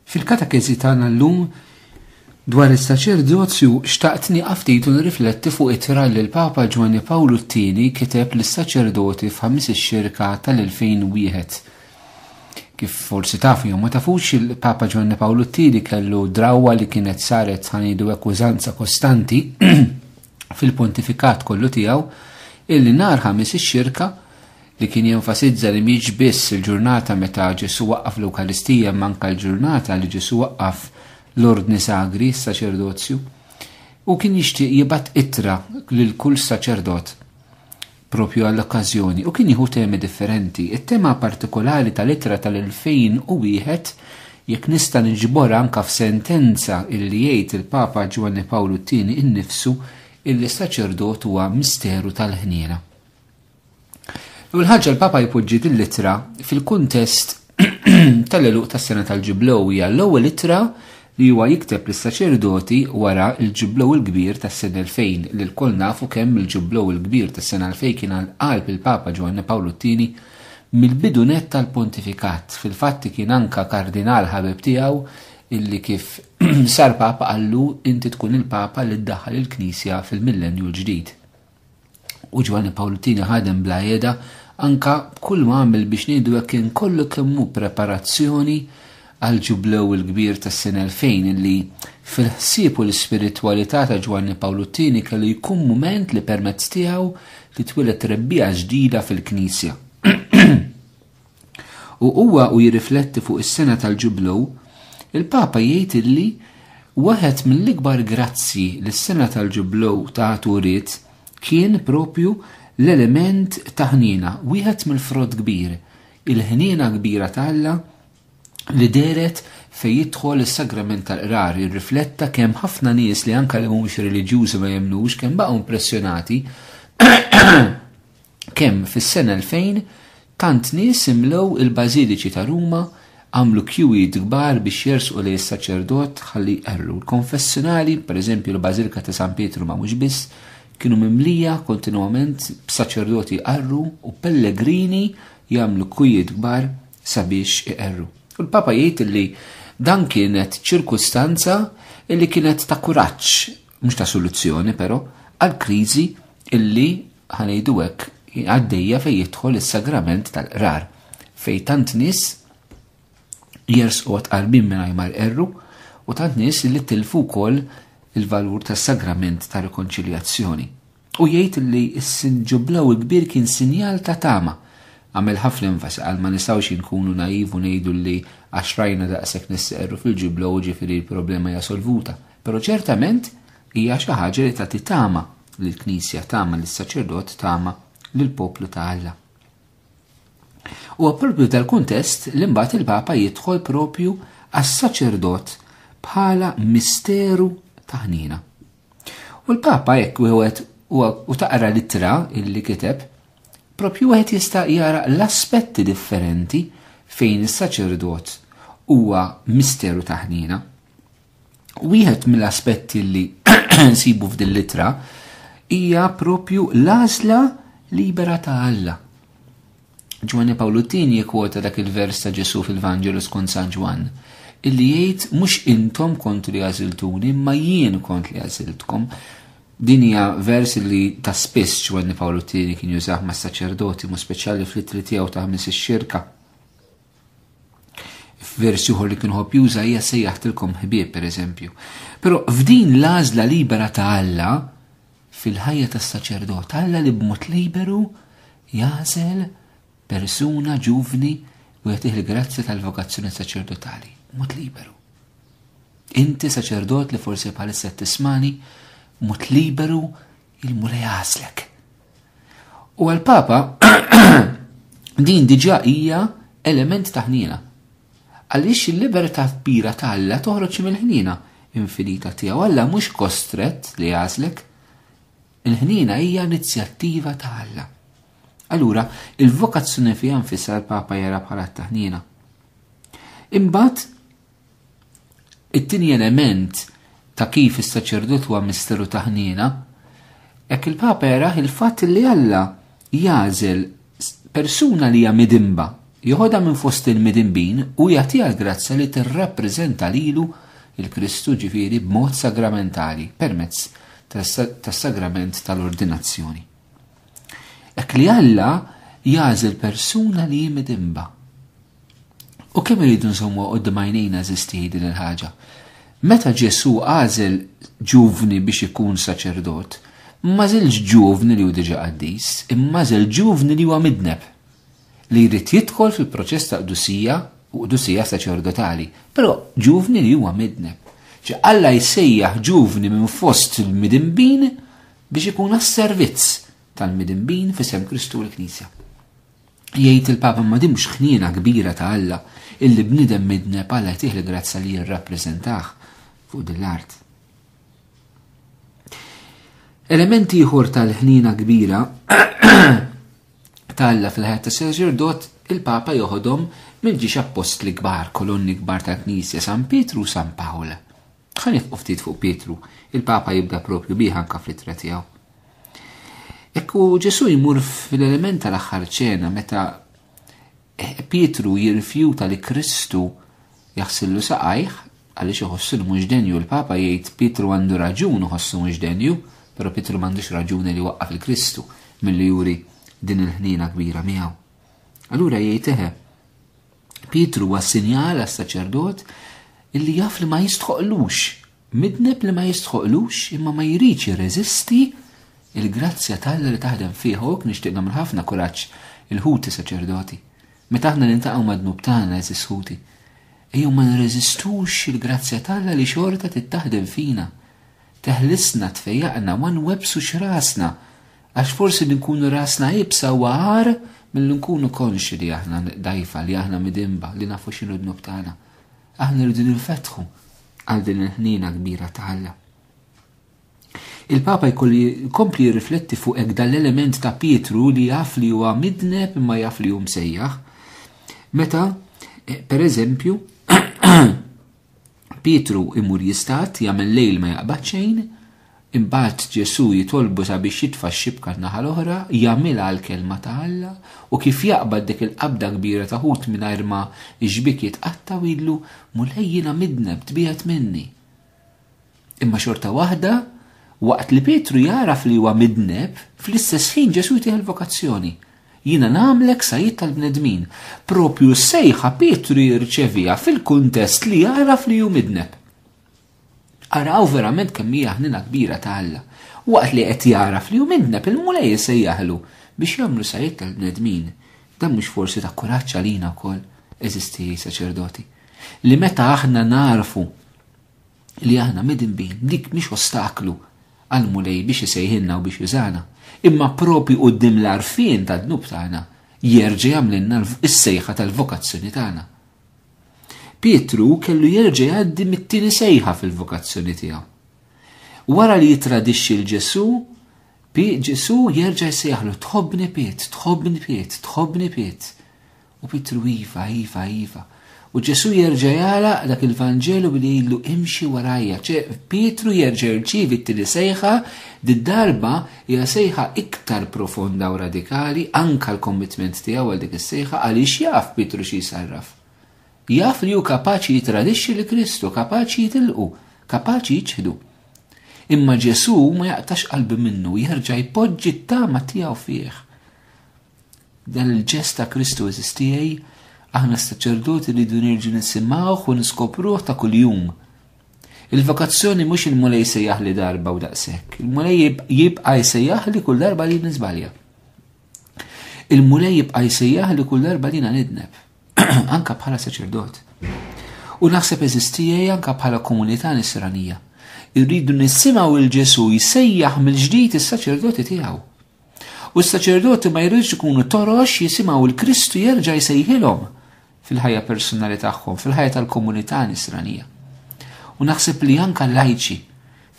Fil-katakezi tagħna llum dwar is-saċerdozju xtaqt nieqaf ftit u nirrifletti fuq it-tira li l-Papa Giovanni Paolo II kiteb lis-saċerdoti f'5 ix-xirka tal-2001. Kif forsi tafu jew ma tafux, il-Papa Giovanni Paolo II kellu drawwa li kienet saret ħanidu ekkużanza kostanti fil-pontifikat kollu tiegħu illi nhar 5 ix-xirka li kien jenfasizza li mhix biss il-ġurnata meta Ġesu waqqaf l-Ewkaristija manka l-ġurnata li Ġesu waqqaf l-ordni sagri, s-saċerdozju, u kien jixtieq jibgħat ittra lil kull saċerdot propju għall-okkażjoni u kien jieħu temi differenti. It-tema partikolari tal-ittra tal-2001 jekk nista' niġbor anke f'sentenza illi jgħid il-Papa Giovanni Paolo II innifsu illi s-saċerdot huwa misteru tal-ħniena. U l-ħaġa l-Papa jpoġġi l-ittra fil-kuntest tal-eluq tas-sena tal-Ġiblow hija l-ewwel ittra li huwa jikteb lis-saċerdoti wara l-Ġiblow il-kbir tas-sena 2000 li l-kol nafu kemm il-Ġiblow il-kbir tas-sena 2000 kien qalb il-Papa Giovanni Paolo II mill-bidunet tal-pontifikat. Fil-fatti kien anka kardinal ħabib tiegħu illi kif sar Papa qallu inti tkun il-Papa li ddaħħal il-Knisja fil-millenju l-ġdid. U Giovanni Paolo II ħadem bla jeda anka kull ma għamil biex ngħidu kien kollu kemmu preparazzjoni għal Ġiblow il-kbir tas-sena 2000 illi fil-ħsieb u l-ispiritwalità ta' Giovanni Paolo II kellu jkun mument li permezz tiegħu li twilet rebbija ġdida fil-Knisja. U huwa u jirrifletti fuq is-sena tal-Ġiblow, il-Papa jgħid illi waħed mill-ikbar grazzi li s-sena tal-Ġiblow ta' turiet kien propju l-element ta' ħniena, wieħed mill-frott kbir, il-ħniena kbira ta' Alla li deret fejn jidħol is-sagrament tal-qrar, jirrifletta kemm ħafna nies li anke li mhumiex reliġjużi ma jemmnux kemm baqgħu impressjonati kemm fis-sena 2000 tant nies imlew il-bażiliċi ta' Ruma għamlu kwiet kbar biex jersqu lejn is-saċerdot ħalli jqerru. Il-konfessjonali, pereżempju l-Bażilika ta' San Pietru ma mhux biss, kienu mimlija kontinwament b'saċerdoti qarru u pellegrini jagħmlu kwiet kbar sabiex iqerru. U l-Papa jgħid li dan kienet ċirkustanza illi kienet ta' kuraġġ, mhux ta' soluzzjoni però, għall-kriżi illi ħanejdu hekk għaddejja fejn jidħol is-sagrament tal-qrar, fejn tant nies jersqu qalbin mingħajr ma jqerru u tant nies illi tilfu wkoll il-valur tas-sagrament ta' rikonċiljazzjoni. U jgħid li s-Ġiblow il-kbir kien sinjal ta' tama. Għamel ħafna enfasi għal ma nistgħux inkunu naivu ngħidu li għax rajna daqshekk nisseqru fil-Ġiblow ġifieri l-problema hija solvuta. Però ċertament hija xi ħaġa li tagħti tama lill-Knisja, tama lis-saċerdot, tama lill-poplu ta' Alla. U propju tal-kuntest li mbagħad il-Papa jidħol propju għas-saċerdot bħala misteru ta' ħniena. U l-Papa jekk u taqra l-ittra illi kiteb, propju wieħed jista' jara l-aspetti differenti fejn is-saċerdot huwa misteru ta' ħniena. Wieħed mill-aspetti li nsibu f'din l-ittra hija propju l-għażla libera ta' Alla. Giovanni Paolo II jikkwota dak il-vers ta' Ġesu fil-Vanġelu skont San Ġwan illi jgħid mhux intom kont li għażiltuni imma jien kont li għażiltkom. Din hija vers li ta' spiss Giovanni Paolo II kien jużah ma' saċerdoti mu speċjali fl-ittri tiegħu ta' 5 ix-xirka. F'vers ieħor li kien ħobb juża hija sejjaħtilkom ħbieb pereżempju. Però f'din l-għażla libera ta' Alla fil-ħajja tas-saċerdot, Alla li b'mod liberu jażel persuna ġuvni u jagħtih il-grazzja tal-vokazzjoni saċerdotali. Mod liberu. Inti saċerdot li forsi bħalissa tismani, mod liberu il-mur jaslek. U għal-Papa din diġà hija element ta' ħniena. Għaliex il-libertà kbira ta' Alla toħroġ mill-ħniena infinita tiegħu. Alla mhux kostrett li jaslek. Il-ħniena hija inizjattiva ta' Alla. Allura, il-vokazzjoni fiha nfisha l-Papa jara bħala ta' ħniena. Imbagħad it-tieni element ta' kif is-saċerdot huwa misteru ta' ħniena, hekk il-Papa jara il-fatt li Alla jażel persuna li hija midimba joħodha minn fost il-midinbin u jagħtiha l-grazza li tirrappreżenta lilu il-Kristu ġifieri b'mod sagramentali permezz tas-sagrament tal-ordinazzjoni. Hekk li Alla jagħżel persuna li midinba. U kemm iridu nsommu quddiem għajnejna eżisti din il-ħaġa. Meta Ġesu għażel ġuvni biex ikun saċerdot, ma żilx ġuvni li hu diġà qaddis, imma żel ġuvni li huwa midneb li jrid jidħol fil-proċess ta' qdusija u qdusija saċerdotali, però ġuvni li huwa midneb. Alla jsejjaħ ġuvni minn fost il-midinbin biex ikun għas-servizz tal-midinbin f'isem Kristu l-Knisja. Jgħid il-Papa ma din mhux ħniena kbira ta' Alla illi bniedem midneb Alla jtih l-grazza li jirrappreżentah fuq din l-art. Elementi ieħor tal-ħniena kbira ta' Alla fil-ħajja tas-saċerdot il-Papa joħodhom mill-ġiex apostli kbar, kolonni kbar tal-Knisja San Pietru u San Pawla. Ħan nifqu ftit fuq Pietru, il-Papa jibda propju bih anke fl-ittra tiegħu. Ekku Ġesu jmur fil-element tal-aħħar ċena meta Pietru jirrifjuta li Kristu jaħsillu saqajh għaliex iħossu mhux denju. Il-Papa jgħid Pietru għandu raġun iħossu mhux denju, però Pietru m'għandux raġuni li waqqaf il-Kristu milli juri din il-ħniena kbira miegħu. Allura jgħid Pietru huwa sinjal għas-saċerdot illi jaf li ma jistħoqlux, midneb li ma jistħoqlux imma ma jridx jirreżisti il-grazzja tal li taħdem fih. Hekk nixtieq nagħmel ħafna kuraġġ il-ħuti saċerdoti. Meta aħna nintaqgħu mad-dnub tagħna eżis ħuti, ejjew ma nirreżistux il-grazzja tal li xorta tittaħdem fina. Teħlisna tfejjaqna ma nwebsux rasna għax forsi li nkunu rasna ibsa u għar milli nkunu konxi li aħna dajfa, li aħna midinba, li nafu x'inhu d-dnub tagħna. Aħna rridu nifetħu għal din il-ħniena kbira ta' Alla. Il-Papa jkompli jirrifletti fuq hekk dal-element ta' Pietru li jaf li huwa midneb imma jaf li hu msejjaħ. Meta, per eżempju, Pietru imur jistat jagħmel lejl ma jaqbad xejn, imbagħad Ġesu jitolbu sabiex jitfa' x-xibka naħa l-oħra, jagħmilha l-kelma ta' Alla u kif jaqbad dik il-qabda kbira ta' ħut mingħajr ma ġbik jitqatta' jidlu mulej jiena midneb tbiegħed minni. Imma xorta waħda, waqt li Pietru jaraf li huwa midneb, fl-istess ħin Ġesu jtih il-vokazzjoni. Jiena nagħmlek sajjid tal-bnedmin. Propju sejħa Pietru jirċevija fil-kuntest li jaraf li hu midneb. Araw verament kemm hija ħniena kbira ta' Alla. Waqt li qed jaraf li hu midneb il-mulej isejjaħlu biex jagħmlu sajjid tal-bnedmin. Dan mhux forsi ta' kuraġġ għalina wkoll eżisti saċerdoti. Li meta aħna narfu li aħna midinbin dik mhix ostaklu għal mulej biex isejħilna u biex jużana, imma propju quddiem l-għarfien tad-dnub tagħna jerġa' jagħmlilna is-sejħa tal-vokazzjoni tagħna. Pietru kellu jerġa' jgħaddi mit-tieni sejħa fil-vokazzjoni tiegħu. Wara li jitradixxi l-Ġesu, Ġesu jerġa' jsejjaħlu tħobbni Piet, tħobbni Piet, tħobbni Piet. U Pietru iva. U Ġesu jerġa' jagħlaq dak il-Vanġelu billi jgħidlu imxi warajja. Pietru jerġa' jirċievi t-tieni sejħa, darba hija sejħa iktar profonda u radikali anke l-commitment tiegħu għal dik is-sejħa għaliex jaf Pietru xi jsarraf. Jaf li hu kapaċi jitradixxi li Kristu, kapaċi jitilqu, kapaċi jiġħdu. Imma Ġesu ma jaqtax qalbi minnu, jerġa' jpoġġi t-tama tiegħu fih. Dan il-ġest ta' Kristu eżistijaj, aħna s-saċerdoti li dun irġu nisimgħuh u niskopruh ta' kuljum. Il-vokazzjoni mhux il-mulej sejjaħ li darba u daqshekk. Il-mulej jibqa' jsejjaħ li kull darba li nisbalja. Il-mulej jibqa' jsejjaħ li kull darba li nidneb, anke bħala saċerdot. U naħseb eżistijaj anke bħala komunità nisranija. Irridu nisimgħu il-Ġesu jsejjaħ mill-ġdid is-saċerdoti tiegħu. U s-saċerdoti ma jridx ikunu torox jisimgħu il-Kristu jerġa' jsejħilhom fil-ħajja personali tagħhom, fil-ħajja tal-komunità nisranija. U naħseb li anke lajċi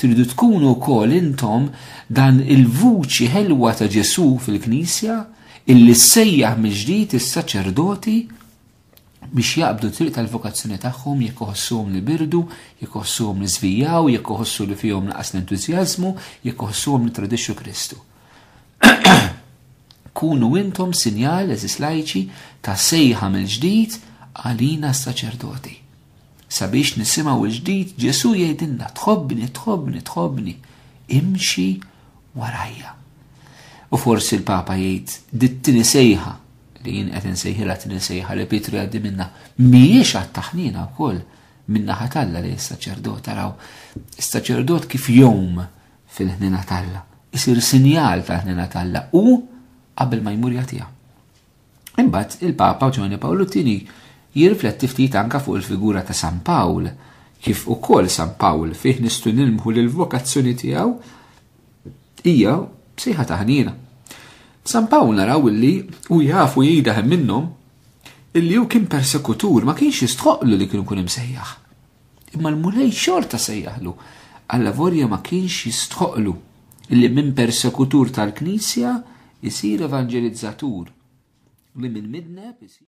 tridu tkunu wkoll intom dan il-vuċi ħelwa ta' Ġesu fil-Knisja illi ssejjaħ mill-ġdid is-saċerdoti biex jaqbdu triq tal-vokazzjoni tagħhom jekk iħossuhom li birdu, jekk iħossuhom li żvijaw, jekk iħossu li fihom naqas l-entużjażmu, jekk iħossuhom li tradixxu Kristu. kunu intom sinjal eżis lajċi ta' sejħa mill-ġdid għalina s-saċerdoti. Sabiex nisimaw il-ġdid Ġesu jgħidilna tħobbni, tħobbni, tħobbni, imxi warajja. U forsi l-Papa jgħid dit-tieni sejħa li jien qed insejħilha tieni sejħa li Petru jgħaddi minna mhijiex għat-taħnina wkoll minna ħatalla li s-saċerdot taraw. Is-saċerdot kif jom fil-ħnina talla, isir sinjal ta' ħnina talla u qabel ma jmur jagħtiha. Imbagħad il-Papa Ġwanni Pawlu II jirrifletti ftit anke fuq il-figura ta' San Pawl, kif ukoll San Pawl fih nistgħu nilmħu li l-vokazzjoni tiegħu hija sejħa ta' ħnina. San Pawl naraw illi u jafu jgħidaħ minnhom illi hu kien persekutur ma kienx jistħoqlu li kien ikun imsejjaħ. Imma l-mulej xorta sejjaħlu, alla vorja ma kienx jistħoqlu illi minn persekutur tal-Knisja isir evangelizzatur li minn midneb